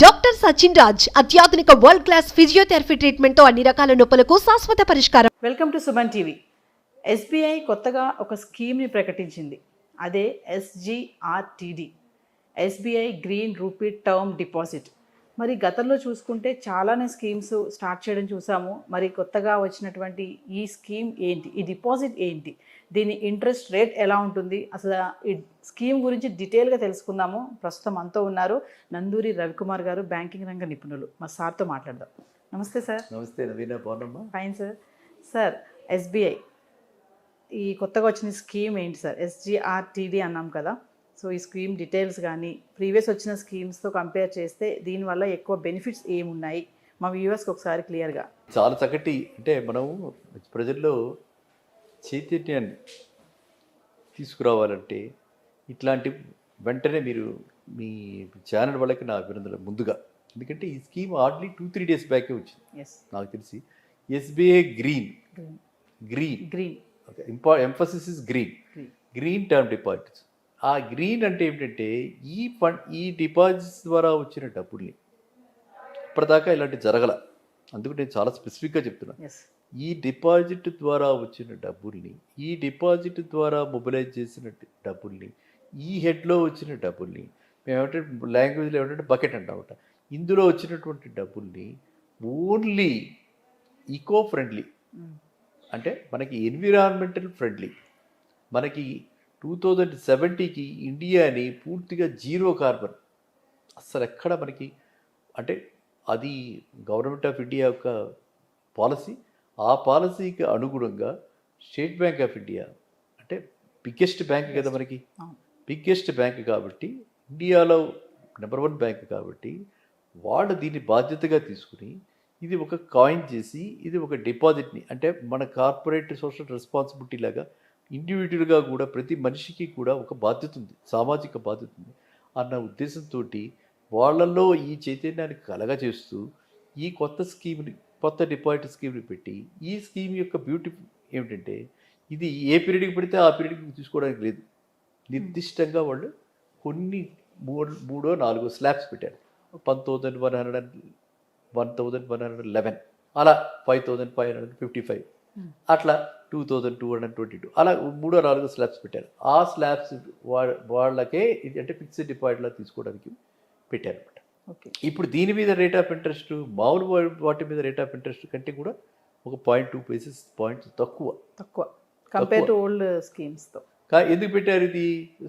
Doctor Sachin Raj అత్యాధునిక world class physiotherapy treatment తో అన్ని రకాల నొప్పులకు శాశ్వత పరిష్కారం. Welcome to Suman TV. SBI కొత్తగా ఒక స్కీమ్ని ప్రకటించింది. అదే SGRTD, SBI green rupee term deposit. మరి గతంలో చూసుకుంటే చాలానే స్కీమ్స్ స్టార్ట్ చేయడం చూసాము. మరి కొత్తగా వచ్చినటువంటి ఈ స్కీమ్ ఏంటి, ఈ డిపాజిట్ ఏంటి, దీని ఇంట్రెస్ట్ రేట్ ఎలా ఉంటుంది, అసలు ఈ స్కీమ్ గురించి డీటెయిల్గా తెలుసుకుందాము. ప్రస్తుతం అంతా ఉన్నారు నందూరి రవికుమార్ గారు, బ్యాంకింగ్ రంగ నిపుణులు. మా సార్తో మాట్లాడదాం. నమస్తే సార్. నమస్తే నవీన, బాగున్నామ్మా? Fine sir. సార్, ఎస్బీఐ ఈ కొత్తగా వచ్చిన స్కీమ్ ఏంటి సార్? SGRTD అన్నాం కదా. సో ఈ స్కీమ్ డీటెయిల్స్ కానీ ప్రీవియస్ వచ్చిన స్కీమ్స్తో కంపేర్ చేస్తే దీనివల్ల ఎక్కువ బెనిఫిట్స్ ఏమున్నాయి మా వ్యూవర్స్కి ఒకసారి క్లియర్గా. చాలా చక్కటి, అంటే మనము ప్రజల్లో చైతన్యాన్ని తీసుకురావాలంటే ఇట్లాంటి వెంటనే మీరు మీ ఛానల్ వాళ్ళకి నా అభినందనలు ముందుగా. ఎందుకంటే ఈ స్కీమ్ హార్డ్లీ 2-3 డేస్ బ్యాకే వచ్చింది. ఎస్, నాకు తెలిసి SBI green green green emphasis is green term deposits. ఆ గ్రీన్ అంటే ఏమిటంటే ఈ డిపాజిట్స్ ద్వారా వచ్చిన డబ్బుల్ని ఇప్పటిదాకా ఇలాంటి జరగల. అందుకు నేను చాలా స్పెసిఫిక్గా చెప్తున్నాను. ఎస్, ఈ డిపాజిట్ ద్వారా వచ్చిన డబ్బుల్ని, ఈ డిపాజిట్ ద్వారా మొబిలైజ్ చేసిన డబ్బుల్ని, ఈ హెడ్లో వచ్చిన డబ్బుల్ని మేము ఏమంటే లాంగ్వేజ్లో ఏమంటే బకెట్ అంటామట. ఇందులో వచ్చినటువంటి డబ్బుల్ని ఓన్లీ ఈకో ఫ్రెండ్లీ, అంటే మనకి ఎన్విరాన్మెంటల్ ఫ్రెండ్లీ, మనకి 2070కి ఇండియాని పూర్తిగా జీరో కార్బన్, అస్సలు ఎక్కడ మనకి, అంటే అది గవర్నమెంట్ ఆఫ్ ఇండియా యొక్క పాలసీ. ఆ పాలసీకి అనుగుణంగా స్టేట్ బ్యాంక్ ఆఫ్ ఇండియా అంటే బిగ్గెస్ట్ బ్యాంక్ కదా మనకి, బిగ్గెస్ట్ బ్యాంక్ కాబట్టి, ఇండియాలో నెంబర్ 1 బ్యాంక్ కాబట్టి వాళ్ళు దీన్ని బాధ్యతగా తీసుకుని ఇది ఒక కాయిన్ చేసి ఇది ఒక డిపాజిట్ని, అంటే మన కార్పొరేట్ సోషల్ రెస్పాన్సిబిలిటీ లాగా ఇండివిజువల్గా కూడా ప్రతి మనిషికి కూడా ఒక బాధ్యత ఉంది, సామాజిక బాధ్యత ఉంది అన్న ఉద్దేశంతో వాళ్ళల్లో ఈ చైతన్యాన్ని కలగజేస్తూ ఈ కొత్త డిపాజిట్ స్కీమ్ని పెట్టి, ఈ స్కీమ్ యొక్క బ్యూటీ ఏమిటంటే ఇది ఏ పీరియడ్కి పెడితే ఆ పీరియడ్కి తీసుకోవడానికి లేదు. నిర్దిష్టంగా వాళ్ళు కొన్ని 3-4 స్లాబ్స్ పెట్టారు. 1111, అలా 5555, అట్లా 2222, అలా 3-4 స్లాబ్స్ పెట్టారు. ఆ స్లాబ్స్ వాళ్ళకే ఇది అంటే ఫిక్స్డ్ డిపాజిట్లో తీసుకోవడానికి పెట్టారు అనమాట. ఓకే. ఇప్పుడు దీని మీద రేట్ ఆఫ్ ఇంట్రెస్ట్ మామూలు వాటి మీద రేట్ ఆఫ్ ఇంట్రెస్ట్ కంటే కూడా ఒక 0.2 బేసిస్ పాయింట్స్ తక్కువ కంపేర్ టు ఓల్డ్ స్కీమ్స్తో. ఎందుకు పెట్టారు? ఇది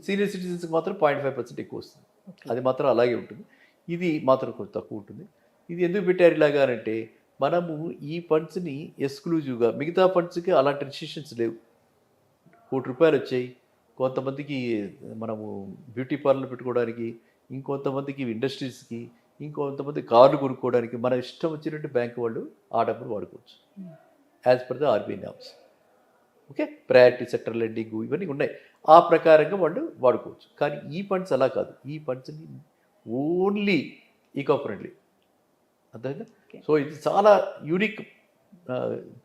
సీనియర్ సిటిజన్స్కి మాత్రం 0.5% ఎక్కువ వస్తుంది, అది మాత్రం అలాగే ఉంటుంది. ఇది మాత్రం కొంచెం తక్కువ ఉంటుంది. ఇది ఎందుకు పెట్టారు ఇలాగా అంటే మనము ఈ ఫండ్స్ని ఎక్స్క్లూజివ్గా, మిగతా ఫండ్స్కి అలాంటి రిస్ట్రిక్షన్స్ లేవు. ₹1 కోటి వచ్చాయి, కొంతమందికి మనము బ్యూటీ పార్లర్ పెట్టుకోవడానికి, ఇంకొంతమందికి ఇండస్ట్రీస్కి, ఇంకొంతమంది కార్లు కొనుక్కోవడానికి మన ఇష్టం వచ్చినట్టు బ్యాంక్ వాళ్ళు ఆ డబ్బులు వాడుకోవచ్చు as per the RBI norms. Okay, priority sector lending ఇవన్నీ ఉన్నాయి, ఆ ప్రకారంగా వాళ్ళు వాడుకోవచ్చు. కానీ ఈ ఫండ్స్ అలా కాదు. ఈ ఫండ్స్ని ఓన్లీ ఈకో ఫ్రెండ్లీ, అర్థమైందా? సో ఇది చాలా యూనిక్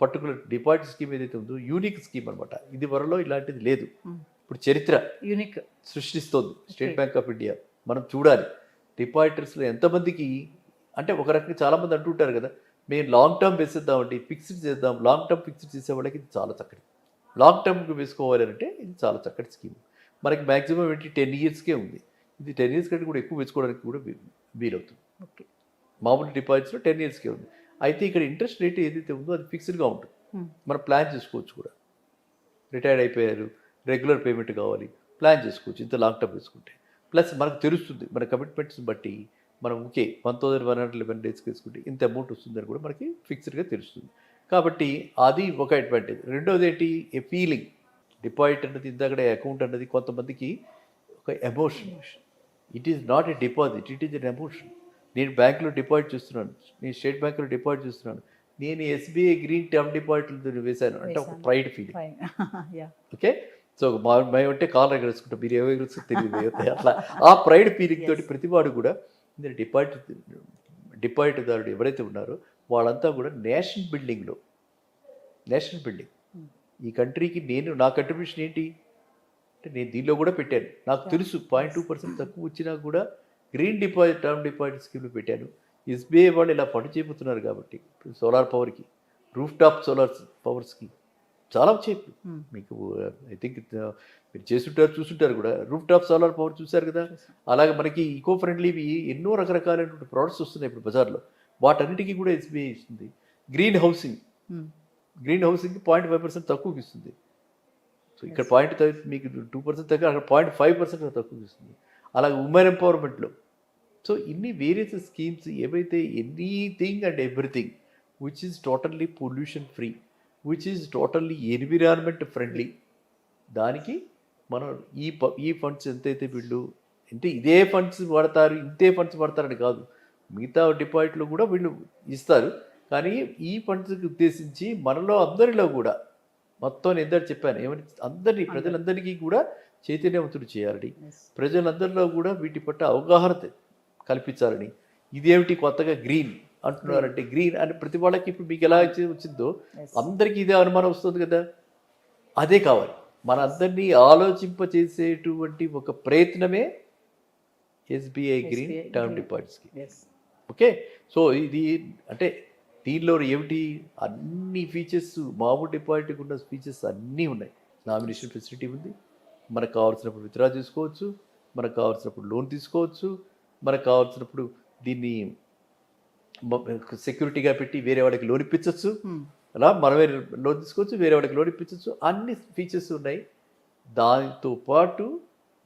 పర్టికులర్ డిపాజిట్ స్కీమ్ ఏదైతే ఉందో యూనిక్ స్కీమ్ అనమాట. ఇది వరలో ఇలాంటిది లేదు. ఇప్పుడు చరిత్ర యూనిక్ సృష్టిస్తోంది స్టేట్ బ్యాంక్ ఆఫ్ ఇండియా. మనం చూడాలి డిపాజిటర్స్లో ఎంతమందికి, అంటే ఒక రకంగా చాలామంది అంటుంటారు కదా, మేము లాంగ్ టర్మ్ వేసేద్దామండి, ఫిక్స్డ్ చేద్దాం. లాంగ్ టర్మ్ ఫిక్స్డ్ చేసే వాళ్ళకి ఇది చాలా చక్కటి, లాంగ్ టర్మ్కి వేసుకోవాలి అంటే ఇది చాలా చక్కటి స్కీమ్. మనకి మ్యాక్సిమం ఏంటి 10 ఇయర్స్కే ఉంది. ఇది 10 ఇయర్స్ కంటే కూడా ఎక్కువ వేసుకోవడానికి కూడా వీలవుతుంది. ఓకే, మామూలు డిపాజిట్స్లో 10 ఇయర్స్కే ఉంది. అయితే ఇక్కడ ఇంట్రెస్ట్ రేట్ ఏదైతే ఉందో అది ఫిక్స్డ్గా ఉంటుంది. మనం ప్లాన్ చేసుకోవచ్చు కూడా. రిటైర్డ్ అయిపోయారు, రెగ్యులర్ పేమెంట్ కావాలి, ప్లాన్ చేసుకోవచ్చు ఇంత లాంగ్ టర్మ్ వేసుకుంటే. ప్లస్ మనకు తెలుస్తుంది మన కమిట్మెంట్స్ బట్టి, మనం ఓకే 1111 డేస్కి వేసుకుంటే ఇంత అమౌంట్ వస్తుందని కూడా మనకి ఫిక్స్డ్గా తెలుస్తుంది. కాబట్టి అది ఒక అడ్వాంటేజ్. రెండోది ఏంటి, ఏ ఫీలింగ్. డిపాజిట్ అన్నది, ఇందాకడే అకౌంట్ అన్నది కొంతమందికి ఒక emotion. It is not a deposit, it is an emotion. నేను బ్యాంకులో డిపాజిట్ చేస్తున్నాను, నేను స్టేట్ బ్యాంకులో డిపాజిట్ చేస్తున్నాను, నేను ఎస్బీఐ గ్రీన్ టర్మ్ డిపాజిట్లు వేశాను అంటే ఒక ప్రైడ్ ఫీలింగ్. ఓకే, సో మేము అంటే కాల్ ఎగరేసుకుంటాం, మీరు ఏమో ఎగరేసుకుంటే తెలియదు అట్లా. ఆ ప్రైడ్ ఫీలింగ్ తోటి ప్రతివాడు కూడా డిపాజిట్దారుడు ఎవరైతే ఉన్నారో వాళ్ళంతా కూడా నేషనల్ బిల్డింగ్, ఈ కంట్రీకి నా కంట్రిబ్యూషన్ ఏంటి అంటే నేను దీనిలో కూడా పెట్టాను. నాకు తెలుసు 0.2% తక్కువ వచ్చినా కూడా గ్రీన్ డిపాజిట్ టర్మ్ డిపాజిట్ స్కీమ్లు పెట్టాను. ఎస్బీఐ వాళ్ళు ఇలా పని చేపుతున్నారు కాబట్టి సోలార్ పవర్కి, రూఫ్ టాప్ సోలార్ పవర్స్కి చాలా చెప్పు మీకు ఐ థింక్ మీరు చేస్తుంటారు చూస్తుంటారు కూడా. రూఫ్ టాప్ సోలార్ పవర్ చూశారు కదా. అలాగే మనకి ఈకో ఫ్రెండ్లీవి ఎన్నో రకరకాలైనటువంటి ప్రోడక్ట్స్ వస్తున్నాయి ఇప్పుడు బజార్లో. వాటన్నిటికీ కూడా ఎస్బీఐ ఇస్తుంది. గ్రీన్ హౌసింగ్ 0.5% తక్కువకి ఇస్తుంది. సో ఇక్కడ మీకు 2% తక్కువ, అక్కడ 0.5% తక్కువకి ఇస్తుంది. అలాగే ఉమెన్ ఎంపవర్మెంట్లో సో ఇన్ని వేరియస్ స్కీమ్స్ ఏవైతే anything and everything which is totally pollution free, which is totally environment friendly, దానికి మనం ఈ ఫండ్స్ ఎంతైతే వీళ్ళు అంటే ఇదే ఫండ్స్ వాడతారు ఇంతే ఫండ్స్ వాడతారని కాదు, మిగతా డిపాజిట్లో కూడా వీళ్ళు ఇస్తారు. కానీ ఈ ఫండ్స్కి ఉద్దేశించి మనలో అందరిలో కూడా మొత్తం నేను ఎంత చెప్పాను ఏమని అందరినీ ప్రజలందరికీ కూడా చైతన్యవంతులు చేయాలని, ప్రజలందరిలో కూడా వీటి పట్ల అవగాహన కల్పించాలని. ఇదేమిటి కొత్తగా గ్రీన్ అంటున్నారంటే గ్రీన్ అని ప్రతి వాళ్ళకి ఇప్పుడు మీకు ఎలా వచ్చిందో అందరికీ ఇదే అనుమానం వస్తుంది కదా. అదే కావాలి, మన అందరినీ ఆలోచింపచేసేటువంటి ఒక ప్రయత్నమే ఎస్బీఐ గ్రీన్ టర్మ్ డిపాజిట్స్కి. ఓకే, సో ఇది అంటే దీనిలో ఏమిటి అన్ని ఫీచర్స్ మామూలు డిపాజిట్కి ఉన్న ఫీచర్స్ అన్నీ ఉన్నాయి. నామినేషన్ ఫెసిలిటీ ఉంది, మనకు కావాల్సినప్పుడు విత్డ్రా చేసుకోవచ్చు, మనకు కావాల్సినప్పుడు లోన్ తీసుకోవచ్చు, మనకు కావాల్సినప్పుడు దీన్ని సెక్యూరిటీగా పెట్టి వేరే వాడికి లోన్ ఇప్పించవచ్చు, అలా మనమే లోన్ తీసుకోవచ్చు, వేరే వాడికి లోన్ ఇప్పించవచ్చు, అన్ని ఫీచర్స్ ఉన్నాయి. దాంతో పాటు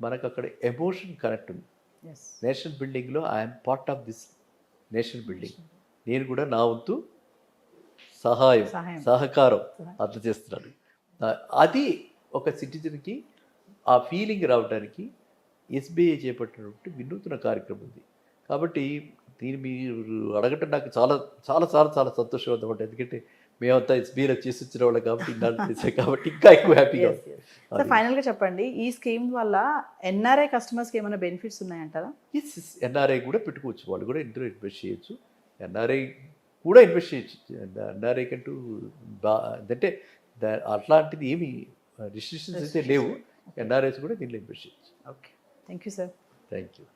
మనకు అక్కడ ఎమోషన్ కనెక్ట్ ఉంది. నేషనల్ బిల్డింగ్లో I'm part of this national building, నేను కూడా నా వంతు సహకారం అందజేస్తున్నాను. అది ఒక సిటిజన్కి ఆ ఫీలింగ్ రావడానికి ఎస్బీఐ చేపట్టినటువంటి వినూత్న కార్యక్రమం ఉంది. కాబట్టి దీన్ని మీరు అడగటం నాకు చాలా చాలా చాలా చాలా సంతోషం ఉందన్నమాట. ఎందుకంటే మేమంతా ఎస్బీఐలో చేసి వచ్చిన వాళ్ళం కాబట్టి చేసాం కాబట్టి ఇంకా ఎక్కువ హ్యాపీగా. ఫైనల్గా చెప్పండి, ఈ స్కీమ్ వల్ల ఎన్ఆర్ఐ కస్టమర్స్కి ఏమైనా బెనిఫిట్స్ ఉన్నాయంటారా? ఎన్ఆర్ఐ కూడా పెట్టుకోవచ్చు, వాళ్ళు కూడా ఇందులో ఇన్వెస్ట్ చేయొచ్చు, ఎన్ఆర్ఐ కూడా ఇన్వెస్ట్ చేయొచ్చు. ఎన్ఆర్ఐ కంటూ అంటే అట్లాంటిది ఏమి రిస్ట్రిక్షన్స్ అయితే లేవు. ఎన్ఆర్ఐస్ కూడా దీంట్లో ఇన్వెస్ట్ చేయొచ్చు. Okay, thank you sir. Thank you.